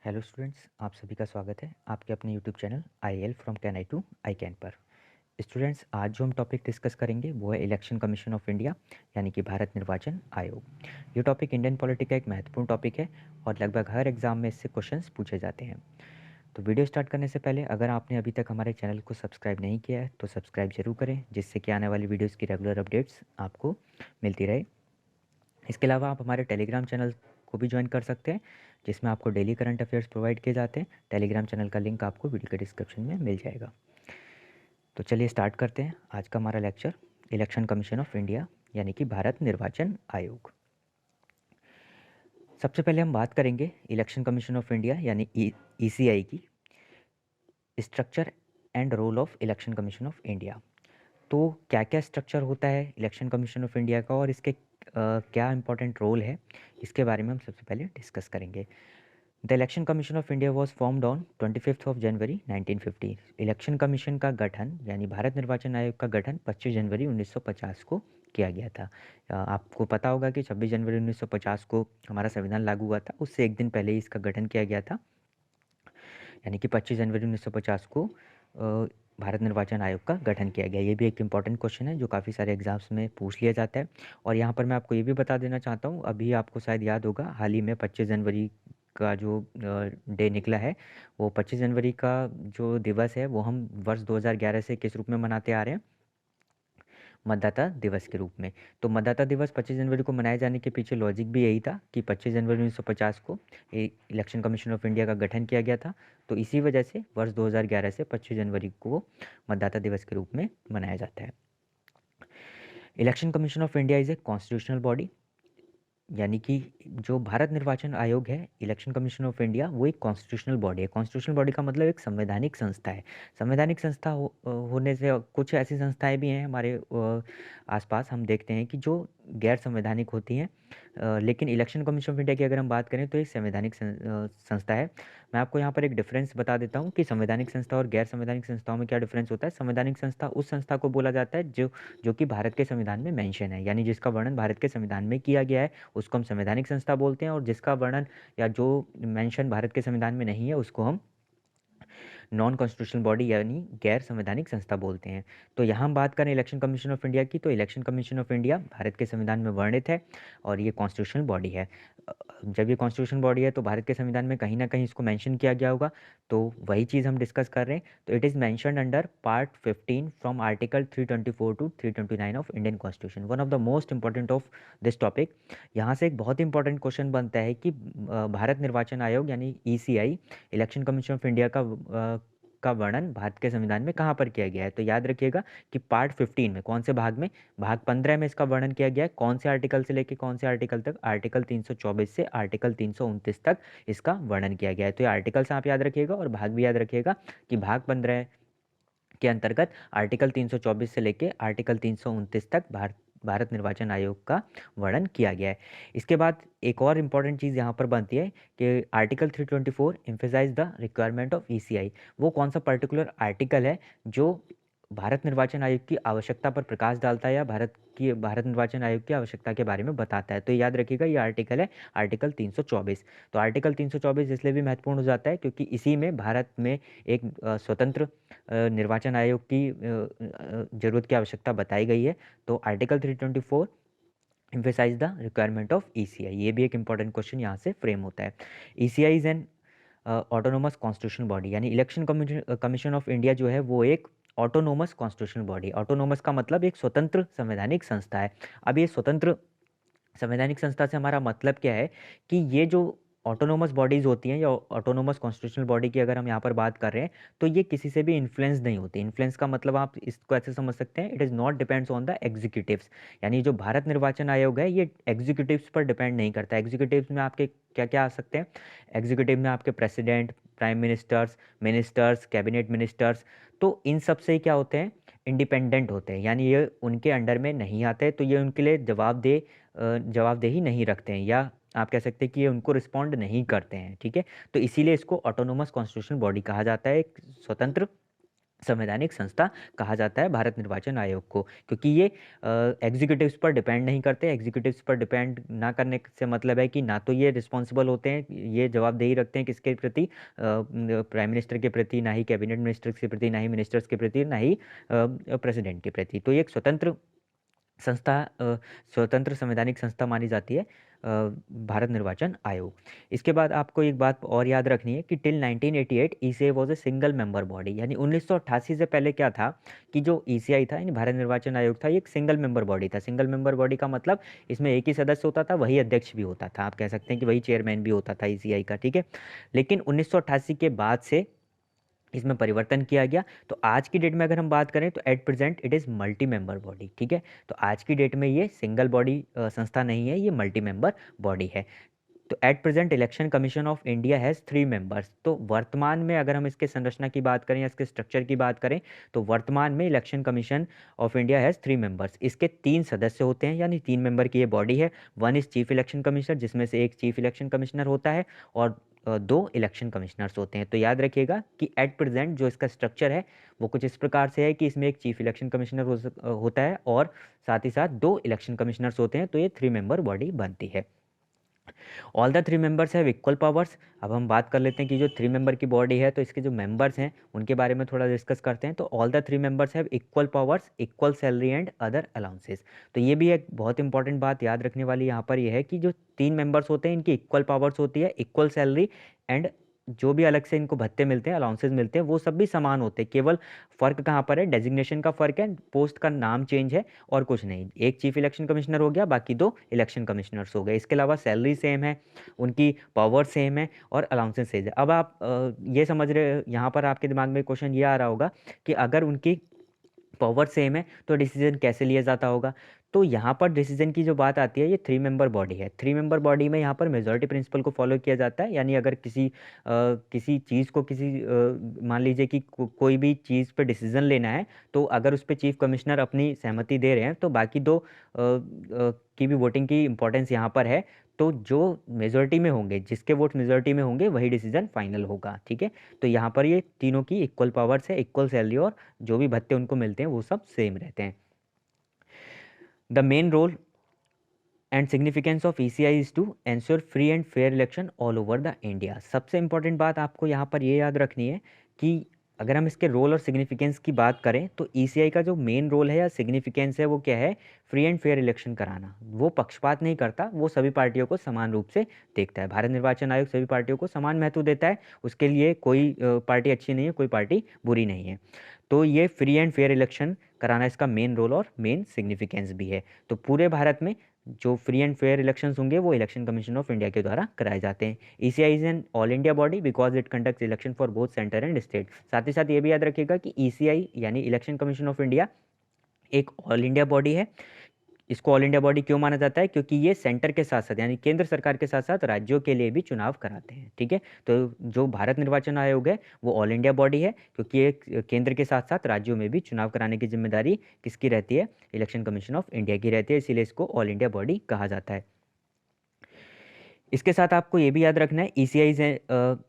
Hello students, आप सभी का स्वागत है आपके अपने YouTube channel I L from can I to I can पर। स्टूडेंट्स, आज जो हम टॉपिक डिस्कस करेंगे वो है इलेक्शन कमीशन ऑफ इंडिया यानी कि भारत निर्वाचन आयोग। ये टॉपिक इंडियन पॉलिटी का एक महत्वपूर्ण टॉपिक है और लगभग हर एग्जाम में इससे क्वेश्चंस पूछे जाते हैं। तो वीडियो स्टार्ट करने से पहले अगर आपने अभी तक हमारे चैनल को सब्सक्राइब नहीं किया है तो सब्सक्राइब जरूर करें, जिससे कि आने वाली वीडियोज़ की रेगुलर अपडेट्स आपको मिलती रहे। इसके अलावा आप हमारे टेलीग्राम चैनल को भी ज्वाइन कर सकते हैं, जिसमें आपको डेली करंट अफेयर्स प्रोवाइड किए जाते हैं। टेलीग्राम चैनल का लिंक आपको वीडियो के डिस्क्रिप्शन में मिल जाएगा। तो चलिए स्टार्ट करते हैं आज का हमारा lecture, election commission of India यानी कि भारत निर्वाचन आयोग। सबसे पहले हम बात करेंगे इलेक्शन कमीशन ऑफ इंडिया यानी ईसीआई की structure and role of election commission of India. तो क्या क्या स्ट्रक्चर होता है इलेक्शन कमीशन ऑफ इंडिया का और इसके क्या इंपॉर्टेंट रोल है, इसके बारे में हम सबसे पहले डिस्कस करेंगे। The election commission of India was formed on 25 January 1950। Election commission का गठन यानी भारत निर्वाचन आयोग का गठन 25 जनवरी 1950 को किया गया था। आपको पता होगा कि 26 जनवरी 1950 को हमारा संविधान लागू हुआ था, उससे एक दिन पहले ही इसका गठन किया गया था, यानी कि 25 जनवरी 1950 को भारत निर्वाचन आयोग का गठन किया गया। ये भी एक इम्पॉर्टेंट क्वेश्चन है जो काफ़ी सारे एग्जाम्स में पूछ लिया जाता है। और यहाँ पर मैं आपको ये भी बता देना चाहता हूँ, अभी आपको शायद याद होगा हाल ही में 25 जनवरी का जो डे निकला है, वो 25 जनवरी का जो दिवस है वो हम वर्ष 2011 से किस रूप में मनाते आ रहे हैं? मतदाता दिवस के रूप में। तो मतदाता दिवस 25 जनवरी को मनाए जाने के पीछे लॉजिक भी यही था कि 25 जनवरी 1950 को इलेक्शन कमीशन ऑफ इंडिया का गठन किया गया था। तो इसी वजह से वर्ष 2011 से 25 जनवरी को मतदाता दिवस के रूप में मनाया जाता है। Election commission of India is a constitutional body, यानी कि जो भारत निर्वाचन आयोग है, इलेक्शन कमीशन ऑफ इंडिया, वो एक कॉन्स्टिट्यूशनल बॉडी है। कॉन्स्टिट्यूशनल बॉडी का मतलब एक संवैधानिक संस्था है। संवैधानिक संस्था होने से कुछ ऐसी संस्थाएं भी हैं हमारे आसपास, हम देखते हैं कि जो गैर संवैधानिक होती हैं। लेकिन इलेक्शन कमीशन ऑफ इंडिया की अगर हम बात करें तो एक संवैधानिक संस्था है। मैं आपको यहाँ पर एक डिफरेंस बता देता हूँ कि संवैधानिक संस्था और गैर संवैधानिक संस्थाओं में क्या डिफरेंस होता है। संवैधानिक संस्था उस संस्था को बोला जाता है जो कि भारत के संविधान में मेंशन है, यानी जिसका वर्णन भारत के संविधान में किया गया है, उसको हम संवैधानिक संस्था बोलते हैं। और जिसका वर्णन या जो मेंशन भारत के संविधान में नहीं है, उसको हम नॉन कॉन्स्टिट्यूशनल बॉडी यानी गैर संवैधानिक संस्था बोलते हैं। तो यहाँ हम बात करें इलेक्शन कमीशन ऑफ इंडिया की, तो election commission of India Bharat के संविधान में वर्णित है और ये कॉन्स्टिट्यूशनल बॉडी है। जब ये कॉन्स्टिट्यूशन बॉडी है तो भारत के संविधान में कहीं ना कहीं इसको मेंशन किया गया होगा, तो वही चीज़ हम डिस्कस कर रहे हैं। तो it is mentioned under part 15 from article 324 to 329 of Indian constitution. One of the most important of this topic. यहाँ से एक बहुत इंपॉर्टेंट क्वेश्चन बनता है कि भारत निर्वाचन आयोग यानी ECI, election commission of India का वर्णन भारत के संविधान में कहाँ पर किया गया है। तो याद रखिएगा कि पार्ट 15 में, कौन से भाग में? भाग 15 में इसका वर्णन किया गया है। कौन से आर्टिकल से लेके कौन से आर्टिकल तक? आर्टिकल 324 से आर्टिकल 329 तक इसका वर्णन किया गया है। तो ये आर्टिकल्स आप याद रखिएगा और भाग भी याद रखिएगा कि भाग 15 के अंतर्गत आर्टिकल 324 से लेके आर्टिकल 329 तक भारत निर्वाचन आयोग का वर्णन किया गया है। इसके बाद एक और इम्पॉर्टेंट चीज़ यहाँ पर बनती है कि article 324 emphasize the requirement of ECI. वो कौन सा पर्टिकुलर आर्टिकल है जो भारत निर्वाचन आयोग की आवश्यकता पर प्रकाश डालता है या भारत निर्वाचन आयोग की आवश्यकता के बारे में बताता है? तो याद रखिएगा ये आर्टिकल है आर्टिकल 324। तो आर्टिकल 324 इसलिए भी महत्वपूर्ण हो जाता है क्योंकि इसी में भारत में एक स्वतंत्र निर्वाचन आयोग की जरूरत की आवश्यकता बताई गई है। तो article 324 emphasize the requirement of ECI. ये भी एक इंपॉर्टेंट क्वेश्चन यहाँ से फ्रेम होता है। ECI is an autonomous constitutional body, यानी इलेक्शन कमीशन ऑफ इंडिया जो है वो एक ऑटोनोमस कॉन्स्टिट्यूशनल बॉडी। ऑटोनोमस का मतलब एक स्वतंत्र संवैधानिक संस्था है। अब ये स्वतंत्र संवैधानिक संस्था से हमारा मतलब क्या है कि ये जो ऑटोनोमस बॉडीज़ होती हैं या ऑटोनोमस कॉन्स्टिट्यूशनल बॉडी की अगर हम यहाँ पर बात कर रहे हैं, तो ये किसी से भी इन्फ्लुएंस नहीं होती। इन्फ्लुएंस का मतलब आप इसको ऐसे समझ सकते हैं, it is not depends on the executives. यानी जो भारत निर्वाचन आयोग है ये एग्जीक्यूटिव्स पर डिपेंड नहीं करता। एग्जीक्यूटिव्स में आपके क्या क्या आ सकते हैं? एग्जीक्यूटिव में आपके president, prime ministers, ministers, cabinet ministers, तो इन सब से क्या होते हैं? इंडिपेंडेंट होते हैं, यानी ये उनके अंडर में नहीं आते, तो ये उनके लिए जवाबदेही नहीं रखते हैं, या आप कह सकते हैं कि ये उनको रिस्पॉन्ड नहीं करते हैं। ठीक है, तो इसीलिए इसको ऑटोनोमस कॉन्स्टिट्यूशनल बॉडी कहा जाता है, एक स्वतंत्र संवैधानिक संस्था कहा जाता है भारत निर्वाचन आयोग को, क्योंककि ये एग्जीक्यूटिव्स पर डिपेंड नहीं करते। एग्जीक्यूटिव्स पर डिपेंड ना करने से मतलब है कि ना तो ये रिस्पॉन्सिबल होते हैं, ये जवाबदेही रखते हैं किसके प्रति, प्राइम मिनिस्टर के प्रति, ना ही कैबिनेट मिनिस्टर्स के प्रति, ना ही मिनिस्टर्स के प्रति, ना ही प्रेसिडेंट के प्रति। तो ये एक स्वतंत्र संस्था, स्वतंत्र संवैधानिक संस्था मानी जाती है भारत निर्वाचन आयोग। इसके बाद आपको एक बात और याद रखनी है कि till 1988 ECI was a single member body, यानी 1988 से पहले क्या था कि जो ईसीआई था यानी भारत निर्वाचन आयोग था, ये एक सिंगल मेंबर बॉडी था। सिंगल मेंबर बॉडी का मतलब इसमें एक ही सदस्य होता था, वही अध्यक्ष भी होता था, आप कह सकते हैं कि वही चेयरमैन भी होता था ईसीआई का, ठीक है। लेकिन 1988 के बाद से इसमें परिवर्तन किया गया। तो आज की डेट में अगर हम बात करें तो at present it is multi member body, ठीक है। तो आज की डेट में ये सिंगल बॉडी संस्था नहीं है, ये मल्टी मेंबर बॉडी है। तो at present election commission of India has 3 members. तो वर्तमान में अगर हम इसके संरचना की बात करें या इसके स्ट्रक्चर की बात करें तो वर्तमान में election commission of India has 3 members. इसके 3 सदस्य होते हैं, यानी 3 मेंबर की ये बॉडी है। One is chief election commissioner, जिसमें से एक चीफ इलेक्शन कमिश्नर होता है, और 2 इलेक्शन कमिश्नर्स होते हैं। तो याद रखिएगा कि एट प्रेजेंट जो इसका स्ट्रक्चर है वो कुछ इस प्रकार से है कि इसमें एक चीफ इलेक्शन कमिश्नर होता है और साथ ही साथ 2 इलेक्शन कमिश्नर्स होते हैं। तो ये 3 मेंबर बॉडी बनती है। All the 3 members have equal powers. अब हम बात कर लेते हैं कि जो 3 मेंबर की बॉडी है तो इसके जो मेंबर्स हैं उनके बारे में थोड़ा डिस्कस करते हैं। तो all the 3 members have equal powers, equal salary and other allowances. तो ये भी एक बहुत इंपॉर्टेंट बात याद रखने वाली यहाँ पर यह है कि जो 3 मेंबर्स होते हैं इनकी इक्वल पावर्स होती है, इक्वल सैलरी एंड जो भी अलग से इनको भत्ते मिलते हैं, अलाउंसेस मिलते हैं, वो सब भी समान होते हैं। केवल फ़र्क कहाँ पर है, डेजिग्नेशन का फ़र्क है, पोस्ट का नाम चेंज है और कुछ नहीं। एक चीफ इलेक्शन कमिश्नर हो गया, बाकी 2 इलेक्शन कमिश्नर्स हो गए। इसके अलावा सैलरी सेम है, उनकी पावर सेम है और अलाउंसेस सेम है। अब आप ये समझ रहे, यहाँ पर आपके दिमाग में क्वेश्चन ये आ रहा होगा कि अगर उनकी पावर सेम है तो डिसीजन कैसे लिया जाता होगा। तो यहाँ पर डिसीजन की जो बात आती है, ये 3 मेंबर बॉडी है। 3 मेंबर बॉडी में यहाँ पर मेजॉरिटी प्रिंसिपल को फॉलो किया जाता है, यानी अगर किसी चीज़ को मान लीजिए कि कोई भी चीज़ पे डिसीजन लेना है, तो अगर उस पर चीफ कमिश्नर अपनी सहमति दे रहे हैं तो बाकी 2 की भी वोटिंग की इंपॉर्टेंस यहाँ पर है। तो जो मेजॉरिटी में होंगे, जिसके वोट मेजॉरिटी में होंगे वही डिसीजन फाइनल होगा, ठीक है। तो यहाँ पर ये तीनों की इक्वल पावर्स है, इक्वल सैलरी, और जो भी भत्ते उनको मिलते हैं वो सब सेम रहते हैं। The main role and significance of ECI is to ensure free and fair election all over the India. सबसे इंपॉर्टेंट बात आपको यहाँ पर ये याद रखनी है कि अगर हम इसके रोल और सिग्निफिकेंस की बात करें तो ईसीआई का जो मेन रोल है या सिग्निफिकेंस है वो क्या है, फ्री एंड फेयर इलेक्शन कराना। वो पक्षपात नहीं करता, वो सभी पार्टियों को समान रूप से देखता है। भारत निर्वाचन आयोग सभी पार्टियों को समान महत्व देता है, उसके लिए कोई पार्टी अच्छी नहीं है, कोई पार्टी बुरी नहीं है। तो ये फ्री एंड फेयर इलेक्शन कराना इसका मेन रोल और मेन सिग्निफिकेंस भी है। तो पूरे भारत में जो फ्री एंड फेयर इलेक्शंस होंगे वो इलेक्शन कमीशन ऑफ इंडिया के द्वारा कराए जाते हैं। ECI is an all India body because it conducts election for both centre and state. साथ ही साथ ये भी याद रखिएगा कि ईसीआई यानी इलेक्शन कमीशन ऑफ इंडिया एक ऑल इंडिया बॉडी है। इसको ऑल इंडिया बॉडी क्यों माना जाता है, क्योंकि ये सेंटर के साथ साथ यानी केंद्र सरकार के साथ साथ राज्यों के लिए भी चुनाव कराते हैं, ठीक है। तो जो भारत निर्वाचन आयोग है वो ऑल इंडिया बॉडी है, क्योंकि ये केंद्र के साथ साथ राज्यों में भी चुनाव कराने की जिम्मेदारी किसकी रहती है, इलेक्शन कमीशन ऑफ इंडिया की रहती है, इसीलिए इसको ऑल इंडिया बॉडी कहा जाता है। इसके साथ आपको ये भी याद रखना है, ECI is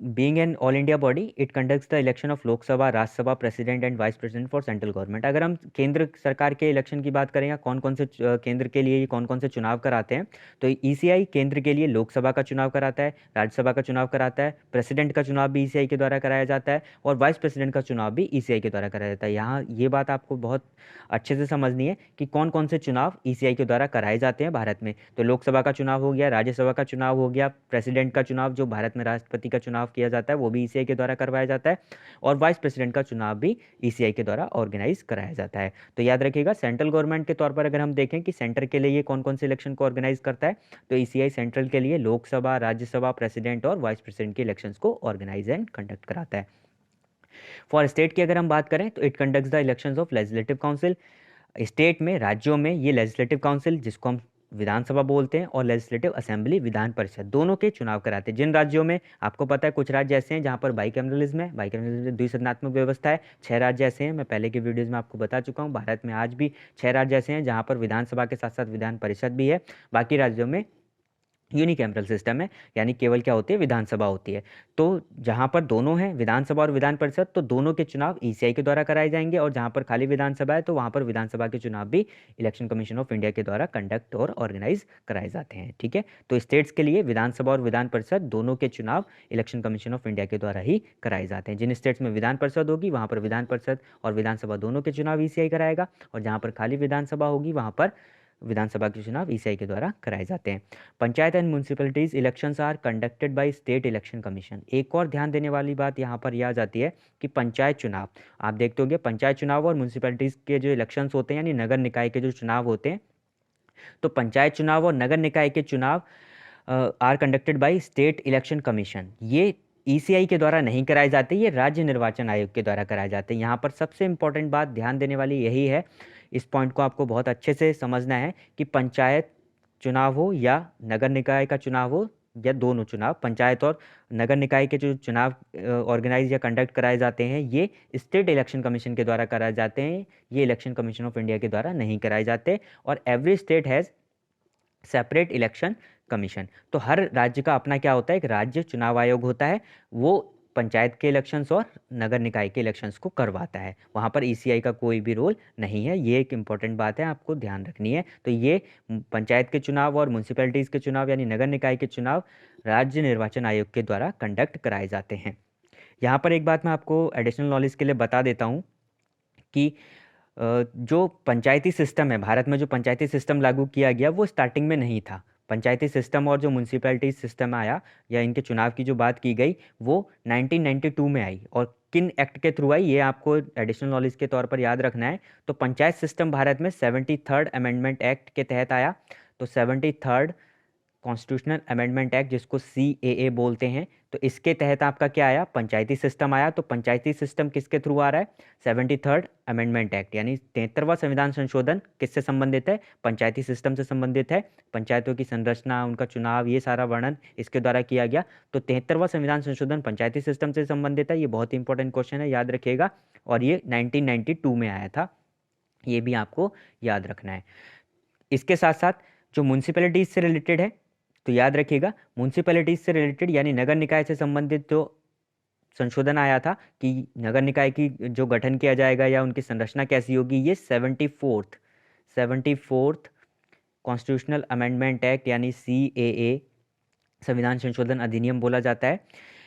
being an all India body it conducts the election of Lok Sabha, Rajya Sabha, president and vice president for central government. अगर हम केंद्र सरकार के इलेक्शन की बात करें या कौन कौन से केंद्र के लिए कौन कौन से चुनाव कराते हैं, तो ईसीआई केंद्र के लिए लोकसभा का चुनाव कराता है, राज्यसभा का चुनाव कराता है, प्रेसिडेंट का चुनाव भी ईसीआई के द्वारा कराया जाता है और वाइस प्रेसिडेंट का चुनाव भी ईसीआई के द्वारा कराया जाता है। यहाँ ये बात आपको बहुत अच्छे से समझनी है कि कौन कौन से चुनाव ईसीआई के द्वारा कराए जाते हैं भारत में। तो लोकसभा का चुनाव हो गया, राज्यसभा का चुनाव हो गया, प्रेसिडेंट का चुनाव जो भारत में राष्ट्रपति का चुनाव किया जाता है वो भी ईसीआई के द्वारा करवाया जाता है, और वाइस प्रेसिडेंट का चुनाव भी ईसीआई के द्वारा ऑर्गेनाइज कराया जाता है। तो याद रखिएगा, सेंट्रल गवर्नमेंट के तौर पर अगर हम देखें कि सेंटर के लिए ये कौन कौन से इलेक्शन को ऑर्गेनाइज करता है, तो ईसीआई सेंट्रल के लिए लोकसभा, राज्यसभा, प्रेसिडेंट और वाइस प्रेसिडेंट के इलेक्शंस को ऑर्गेनाइज एंड कंडक्ट कराता है। फॉर स्टेट की अगर हम बात करें तो it conducts the elections of legislative council. State में, राज्यों में ये लेजिस्लेटिव काउंसिल जिसको हम विधानसभा बोलते हैं और लेजिस्लेटिव असेंबली विधान परिषद दोनों के चुनाव कराते हैं। जिन राज्यों में आपको पता है कुछ राज्य ऐसे हैं जहाँ पर बाइकैमरलिज्म है, बाइकैमरलिज्म द्विसदनात्मक व्यवस्था है, 6 राज्य ऐसे हैं, मैं पहले के वीडियोज़ में आपको बता चुका हूँ। भारत में आज भी 6 राज्य ऐसे हैं जहाँ पर विधानसभा के साथ साथ विधान परिषद भी है। बाकी राज्यों में यूनिकैमरल सिस्टम है, यानी केवल क्या होती है, विधानसभा होती है। तो जहाँ पर दोनों हैं, विधानसभा और विधान परिषद, तो दोनों के चुनाव ईसीआई के द्वारा कराए जाएंगे, और जहाँ पर खाली विधानसभा है तो वहाँ पर विधानसभा के चुनाव भी इलेक्शन कमीशन ऑफ इंडिया के द्वारा कंडक्ट और ऑर्गेनाइज कराए जाते हैं। ठीक है, तो स्टेट्स के लिए विधानसभा और विधान परिषद दोनों के चुनाव इलेक्शन कमीशन ऑफ इंडिया के द्वारा ही कराए जाते हैं। जिन स्टेट्स में विधान परिषद होगी वहाँ पर विधान परिषद और विधानसभा दोनों के चुनाव ईसीआई कराएगा, और जहाँ पर खाली विधानसभा होगी वहाँ पर विधानसभा के चुनाव ईसीआई के द्वारा कराए जाते हैं। Panchayat and municipalities elections are conducted by state election commission. एक और ध्यान देने वाली बात यहाँ पर यह आ जाती है कि पंचायत चुनाव, आप देखते होंगे पंचायत चुनाव और म्यूनसिपैलिटीज के जो इलेक्शंस होते हैं, यानी नगर निकाय के जो चुनाव होते हैं, तो पंचायत चुनाव और नगर निकाय के चुनाव are conducted by state election commission. ये ईसीआई के द्वारा नहीं कराए जाते, ये राज्य निर्वाचन आयोग के द्वारा कराए जाते हैं। यहाँ पर सबसे इंपॉर्टेंट बात ध्यान देने वाली यही है, इस पॉइंट को आपको बहुत अच्छे से समझना है कि पंचायत चुनाव हो या नगर निकाय का चुनाव हो, या दोनों चुनाव, पंचायत और नगर निकाय के जो चुनाव ऑर्गेनाइज या कंडक्ट कराए जाते हैं, ये स्टेट इलेक्शन कमीशन के द्वारा कराए जाते हैं, ये इलेक्शन कमीशन ऑफ इंडिया के द्वारा नहीं कराए जाते। और every state has separate election commission. तो हर राज्य का अपना क्या होता है, एक राज्य चुनाव आयोग होता है, वो पंचायत के इलेक्शंस और नगर निकाय के इलेक्शंस को करवाता है। वहाँ पर ईसीआई का कोई भी रोल नहीं है, ये एक इम्पॉर्टेंट बात है, आपको ध्यान रखनी है। तो ये पंचायत के चुनाव और म्यूनसिपैलिटीज़ के चुनाव यानी नगर निकाय के चुनाव राज्य निर्वाचन आयोग के द्वारा कंडक्ट कराए जाते हैं। यहाँ पर एक बात मैं आपको एडिशनल नॉलेज के लिए बता देता हूँ कि जो पंचायती सिस्टम है, भारत में जो पंचायती सिस्टम लागू किया गया वो स्टार्टिंग में नहीं था। पंचायती सिस्टम और जो म्यूनसिपैलिटी सिस्टम आया या इनके चुनाव की जो बात की गई वो 1992 में आई, और किन एक्ट के थ्रू आई ये आपको एडिशनल नॉलेज के तौर पर याद रखना है। तो पंचायत सिस्टम भारत में 73rd अमेंडमेंट एक्ट के तहत आया। तो 73rd कॉन्स्टिट्यूशनल अमेंडमेंट एक्ट, जिसको सीएए बोलते हैं, तो इसके तहत आपका क्या आया, पंचायती सिस्टम आया। तो पंचायती सिस्टम किसके थ्रू आ रहा है, 73rd अमेंडमेंट एक्ट, यानी 73वां संविधान संशोधन किससे संबंधित है, पंचायती सिस्टम से संबंधित है। पंचायतों की संरचना, उनका चुनाव, ये सारा वर्णन इसके द्वारा किया गया। तो 73वां संविधान संशोधन पंचायती सिस्टम से संबंधित है, ये बहुत ही इंपॉर्टेंट क्वेश्चन है, याद रखिएगा। और ये 1992 में आया था, ये भी आपको याद रखना है। इसके साथ साथ जो म्यूनसिपैलिटीज से रिलेटेड है, तो याद रखिएगा म्यूनसिपैलिटीज से रिलेटेड यानी नगर निकाय से संबंधित जो संशोधन आया था कि नगर निकाय की जो गठन किया जाएगा या उनकी संरचना कैसी होगी, ये 74th कॉन्स्टिट्यूशनल अमेंडमेंट एक्ट यानी सीएए, संविधान संशोधन अधिनियम बोला जाता है,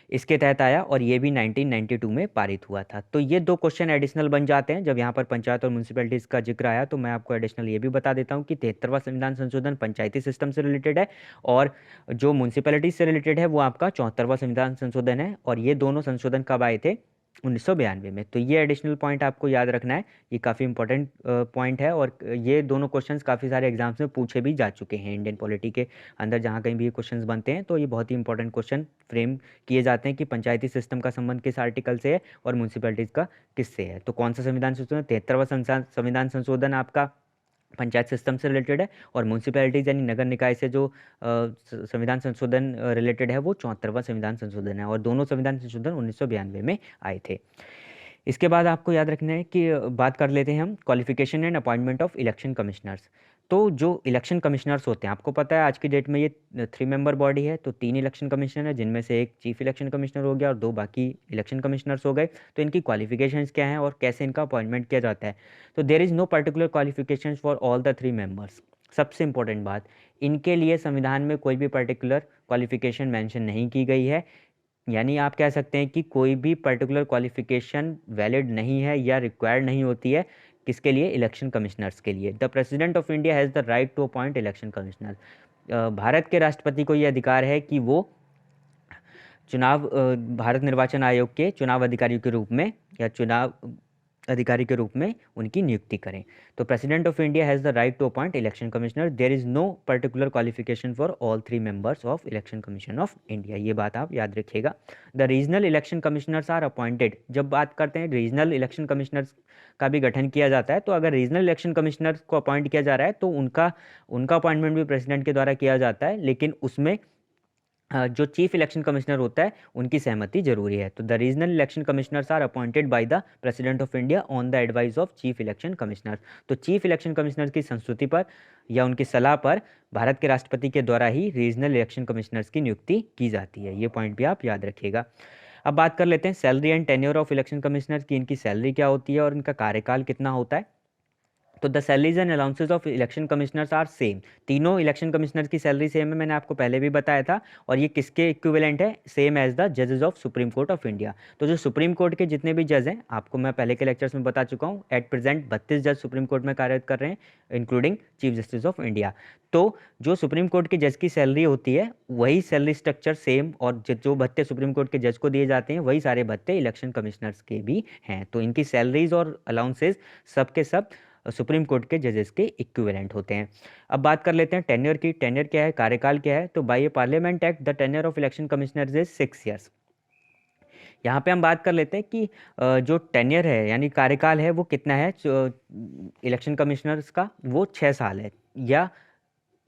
इसके तहत आया, और ये भी 1992 में पारित हुआ था। तो ये दो क्वेश्चन एडिशनल बन जाते हैं जब यहाँ पर पंचायत और म्यूनसिपैलिटीज़ का जिक्र आया। तो मैं आपको एडिशनल ये भी बता देता हूँ कि 73वां संविधान संशोधन पंचायती सिस्टम से रिलेटेड है, और जो म्यूनसिपैलिटीज से रिलेटेड है वो आपका 74वां संविधान संशोधन है, और ये दोनों संशोधन कब आए थे, 1992 में। तो ये एडिशनल पॉइंट आपको याद रखना है, ये काफ़ी इंपॉर्टेंट पॉइंट है, और ये दोनों क्वेश्चंस काफ़ी सारे एग्जाम्स में पूछे भी जा चुके हैं। इंडियन पॉलिटी के अंदर जहाँ कहीं भी ये क्वेश्चंस बनते हैं तो ये बहुत ही इंपॉर्टेंट क्वेश्चन फ्रेम किए जाते हैं कि पंचायती सिस्टम का संबंध किस आर्टिकल से है और म्यूनसिपैलिटीज़ का किससे है। तो कौन सा संविधान संशोधन, 73वां संविधान संशोधन आपका पंचायत सिस्टम से रिलेटेड है, और म्यूनसिपैलिटीज यानी नगर निकाय से जो संविधान संशोधन रिलेटेड है वो 74वां संविधान संशोधन है, और दोनों संविधान संशोधन 1992 में आए थे। इसके बाद आपको याद रखना है कि बात कर लेते हैं हम qualification and appointment of election commissioners. तो जो इलेक्शन कमिश्नर्स होते हैं, आपको पता है आज की डेट में ये 3 मेंबर बॉडी है, तो 3 इलेक्शन कमिश्नर है, जिनमें से एक चीफ इलेक्शन कमिश्नर हो गया और 2 बाकी इलेक्शन कमिश्नर्स हो गए। तो इनकी क्वालिफिकेशंस क्या हैं और कैसे इनका अपॉइंटमेंट किया जाता है। तो there is no particular qualifications for all the 3 members. सबसे इंपॉर्टेंट बात, इनके लिए संविधान में कोई भी पर्टिकुलर क्वालिफिकेशन मेंशन नहीं की गई है, यानी आप कह सकते हैं कि कोई भी पर्टिकुलर क्वालिफिकेशन वैलिड नहीं है या रिक्वायर्ड नहीं होती है, किसके लिए, इलेक्शन कमिश्नर्स के लिए। The president of India has the right to appoint election commissioner. Bharat के राष्ट्रपति को ये अधिकार है कि वो चुनाव भारत निर्वाचन आयोग के चुनाव अधिकारी के रूप में या चुनाव अधिकारी के रूप में उनकी नियुक्ति करें। तो president of India has the right to appoint election commissioner. There is no particular qualification for all 3 members of election commission of India, ये बात आप याद रखिएगा। The regional election commissioners are appointed. जब बात करते हैं रीजनल इलेक्शन कमिश्नर्स का भी गठन किया जाता है, तो अगर रीजनल इलेक्शन कमिश्नर को अपॉइंट किया जा रहा है तो उनका अपॉइंटमेंट भी प्रेसिडेंट के द्वारा किया जाता है, लेकिन उसमें जो चीफ इलेक्शन कमिश्नर होता है उनकी सहमति जरूरी है। तो the regional election commissioners are appointed by the president of India on the advice of chief election commissioner. तो चीफ इलेक्शन कमिश्नर की संस्तुति पर या उनकी सलाह पर भारत के राष्ट्रपति के द्वारा ही रीजनल इलेक्शन कमिश्नर्स की नियुक्ति की जाती है। ये पॉइंट भी आप याद रखिएगा। अब बात कर लेते हैं salary and tenure of election commissioner की। इनकी सैलरी क्या होती है और इनका कार्यकाल कितना होता है। तो the salaries and allowances of election commissioners are same. तीनों इलेक्शन कमिश्नर की सैलरी सेम है, मैंने आपको पहले भी बताया था। और ये किसके इक्विवेलेंट है, सेम एज द जजेस of supreme court of India. तो जो सुप्रीम कोर्ट के जितने भी जज हैं, आपको मैं पहले के लेक्चर्स में बता चुका हूँ, एट प्रेजेंट 32 जज सुप्रीम कोर्ट में कार्यरत कर रहे हैं, including chief justice of India. तो जो सुप्रीम कोर्ट के जज की सैलरी होती है वही सैलरी स्ट्रक्चर सेम, और जो भत्ते सुप्रीम कोर्ट के जज को दिए जाते हैं वही सारे भत्ते इलेक्शन कमिश्नर्स के भी हैं। तो इनकी सैलरीज और अलाउंसेज सब के सब सुप्रीम कोर्ट के जजेस के इक्विवेलेंट होते हैं। अब बात कर लेते हैं टेन्योर की। टेन्योर क्या है, कार्यकाल क्या है। तो by a parliament act the tenure of election commissioners is 6 years. यहाँ पे हम बात कर लेते हैं कि जो टेन्योर है यानी कार्यकाल है वो कितना है इलेक्शन कमिश्नर्स का, वो 6 साल है, या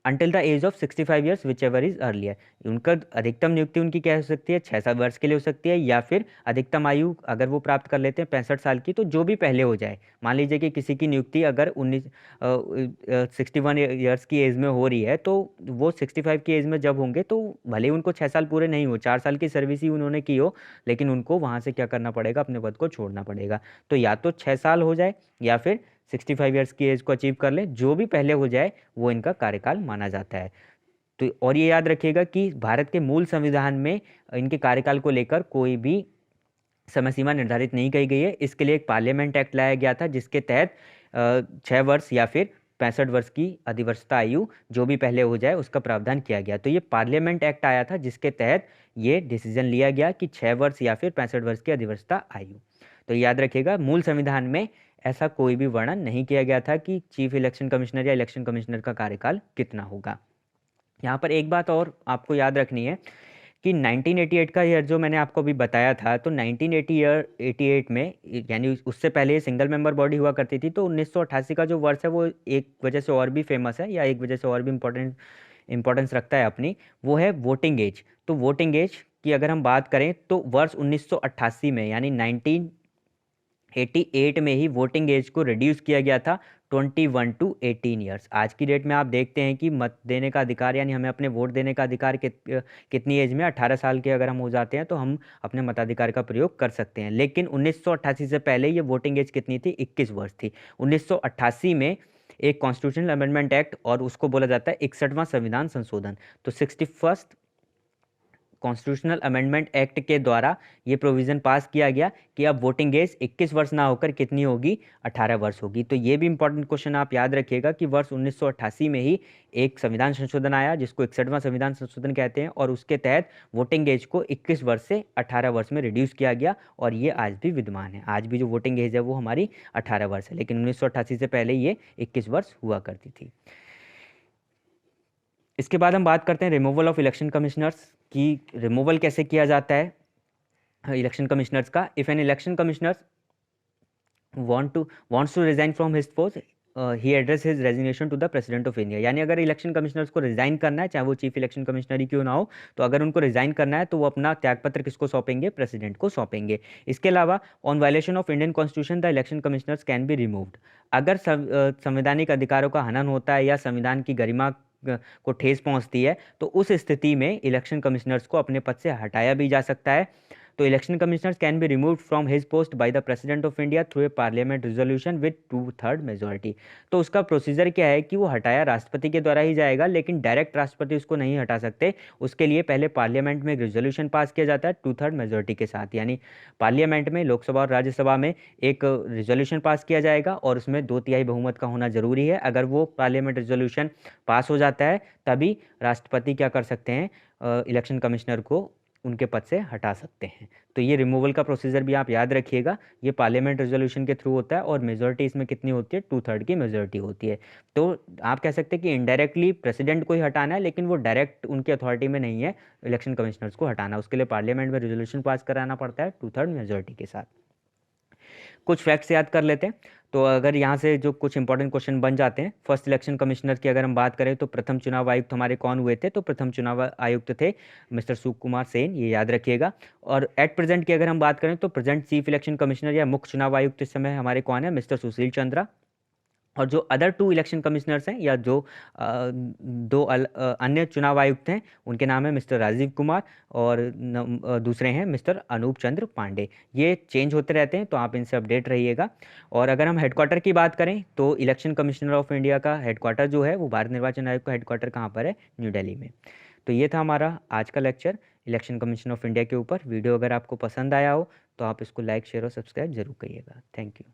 until the age of 65 years whichever is earlier. उनका अधिकतम नियुक्ति उनकी क्या हो सकती है, 6 वर्ष के लिए हो सकती है, या फिर अधिकतम आयु अगर वो प्राप्त कर लेते हैं 65 साल की, तो जो भी पहले हो जाए। मान लीजिए कि किसी की नियुक्ति अगर 61 ईयर्स की एज में हो रही है, तो वो 65 की एज में जब होंगे तो भले ही उनको 6 साल पूरे नहीं हो, 4 साल की सर्विस ही उन्होंने की हो, लेकिन उनको वहाँ से क्या करना पड़ेगा, अपने पद को छोड़ना पड़ेगा। तो या तो 6 साल हो जाए या फिर 65 ईयर्स की एज को अचीव कर ले, जो भी पहले हो जाए वो इनका कार्यकाल माना जाता है। तो और ये याद रखिएगा कि भारत के मूल संविधान में इनके कार्यकाल को लेकर कोई भी समय सीमा निर्धारित नहीं की गई है। इसके लिए एक पार्लियामेंट एक्ट लाया गया था जिसके तहत 6 वर्ष या फिर 65 वर्ष की अधिवर्षता आयु जो भी पहले हो जाए उसका प्रावधान किया गया। तो ये पार्लियामेंट एक्ट आया था जिसके तहत ये डिसीजन लिया गया कि 6 वर्ष या फिर 65 वर्ष की अधिवर्षता आयु। तो याद रखिएगा, मूल संविधान में ऐसा कोई भी वर्णन नहीं किया गया था कि चीफ इलेक्शन कमिश्नर या इलेक्शन कमिश्नर का कार्यकाल कितना होगा। यहाँ पर एक बात और आपको याद रखनी है कि 1988 का ईयर जो मैंने आपको अभी बताया था, तो 1988 में, यानी उससे पहले सिंगल मेंबर बॉडी हुआ करती थी, तो 1988 का जो वर्ष है वो एक वजह से और भी फेमस है, या एक वजह से और भी इम्पोर्टेंस रखता है अपनी, वो है वोटिंग एज। तो वोटिंग एज की अगर हम बात करें तो वर्ष 1988 में यानी 1988 में ही वोटिंग एज को रिड्यूस किया गया था 21 टू 18 ईयर्स। आज की डेट में आप देखते हैं कि मत देने का अधिकार यानी हमें अपने वोट देने का अधिकार कितनी एज में, 18 साल के अगर हम हो जाते हैं तो हम अपने मताधिकार का प्रयोग कर सकते हैं। लेकिन 1988 से पहले ये वोटिंग एज कितनी थी, 21 वर्ष थी। 1988 में एक कॉन्स्टिट्यूशनल अमेंडमेंट एक्ट, और उसको बोला जाता है 61वां संविधान संशोधन। तो 61st कॉन्स्टिट्यूशनल अमेंडमेंट एक्ट के द्वारा ये प्रोविज़न पास किया गया कि अब वोटिंग एज 21 वर्ष ना होकर कितनी होगी, 18 वर्ष होगी। तो ये भी इंपॉर्टेंट क्वेश्चन आप याद रखिएगा कि वर्ष 1988 में ही एक संविधान संशोधन आया जिसको 61वां संविधान संशोधन कहते हैं, और उसके तहत वोटिंग एज को 21 वर्ष से 18 वर्ष में रिड्यूस किया गया, और ये आज भी विद्यमान है। आज भी जो वोटिंग एज है वो हमारी 18 वर्ष है, लेकिन 1988 से पहले ये 21 वर्ष हुआ करती थी। इसके बाद हम बात करते हैं रिमूवल ऑफ इलेक्शन कमिश्नर्स की। रिमूवल कैसे किया जाता है इलेक्शन कमिश्नर्स का। If an election commissioner wants to resign from his post, he address his resignation to the president of India। यानी अगर इलेक्शन कमिश्नर्स को रिजाइन करना है, चाहे वो चीफ इलेक्शन कमिश्नर ही क्यों ना हो, तो अगर उनको रिजाइन करना है तो वो अपना त्यागपत्र किसको सौंपेंगे, प्रेसिडेंट को सौंपेंगे। इसके अलावा on violation of Indian constitution the election commissioners can be removed. अगर संवैधानिक अधिकारों का हनन होता है या संविधान की गरिमा को ठेस पहुंचती है, तो उस स्थिति में इलेक्शन कमिश्नर्स को अपने पद से हटाया भी जा सकता है। तो election commissioners can be removed from his post bye the president of India through a parliament resolution with 2/3 majority. तो उसका प्रोसीजर क्या है कि वो हटाया राष्ट्रपति के द्वारा ही जाएगा, लेकिन डायरेक्ट राष्ट्रपति उसको नहीं हटा सकते। उसके लिए पहले पार्लियामेंट में एक रेजोल्यूशन पास किया जाता है 2/3 मेजोरिटी के साथ, यानी पार्लियामेंट में, लोकसभा और राज्यसभा में एक रेजोल्यूशन पास किया जाएगा और उसमें 2/3 बहुमत का होना जरूरी है। अगर वो पार्लियामेंट रेजोल्यूशन पास हो जाता है तभी राष्ट्रपति क्या कर सकते हैं, इलेक्शन कमिश्नर को उनके पद से हटा सकते हैं। तो ये रिमूवल का प्रोसीजर भी आप याद रखिएगा, ये पार्लियामेंट रेजोल्यूशन के थ्रू होता है, और मेजोरिटी इसमें कितनी होती है, 2/3 की मेजोरिटी होती है। तो आप कह सकते हैं कि इनडायरेक्टली प्रेसिडेंट को ही हटाना है, लेकिन वो डायरेक्ट उनकी अथॉरिटी में नहीं है इलेक्शन कमिश्नर्स को हटाना। उसके लिए पार्लियामेंट में रेजोल्यूशन पास कराना पड़ता है 2/3 मेजोरिटी के साथ। कुछ फैक्ट्स याद कर लेते हैं। तो अगर यहाँ से जो कुछ इंपॉर्टेंट क्वेश्चन बन जाते हैं, फर्स्ट इलेक्शन कमिश्नर की अगर हम बात करें तो प्रथम चुनाव आयुक्त हमारे कौन हुए थे, तो प्रथम चुनाव आयुक्त थे मिस्टर सुकुमार सेन, ये याद रखिएगा। और एट प्रेजेंट की अगर हम बात करें तो प्रेजेंट चीफ इलेक्शन कमिश्नर या मुख्य चुनाव आयुक्त इस समय हमारे कौन है, मिस्टर सुशील चंद्रा। और जो अदर टू इलेक्शन कमिश्नर्स हैं या जो अन्य चुनाव आयुक्त हैं, उनके नाम है मिस्टर राजीव कुमार और दूसरे हैं मिस्टर अनूप चंद्र पांडे। ये चेंज होते रहते हैं, तो आप इनसे अपडेट रहिएगा। और अगर हम हेडक्वार्टर की बात करें तो इलेक्शन कमिश्नर ऑफ इंडिया का हेडक्वार्टर जो है वो भारत निर्वाचन आयोग का हेडक्वार्टर कहाँ पर है, न्यू दिल्ली में। तो ये था हमारा आज का lecture election commission of India के ऊपर। वीडियो अगर आपको पसंद आया हो तो आप इसको लाइक शेयर और सब्सक्राइब जरूर करिएगा। Thank you.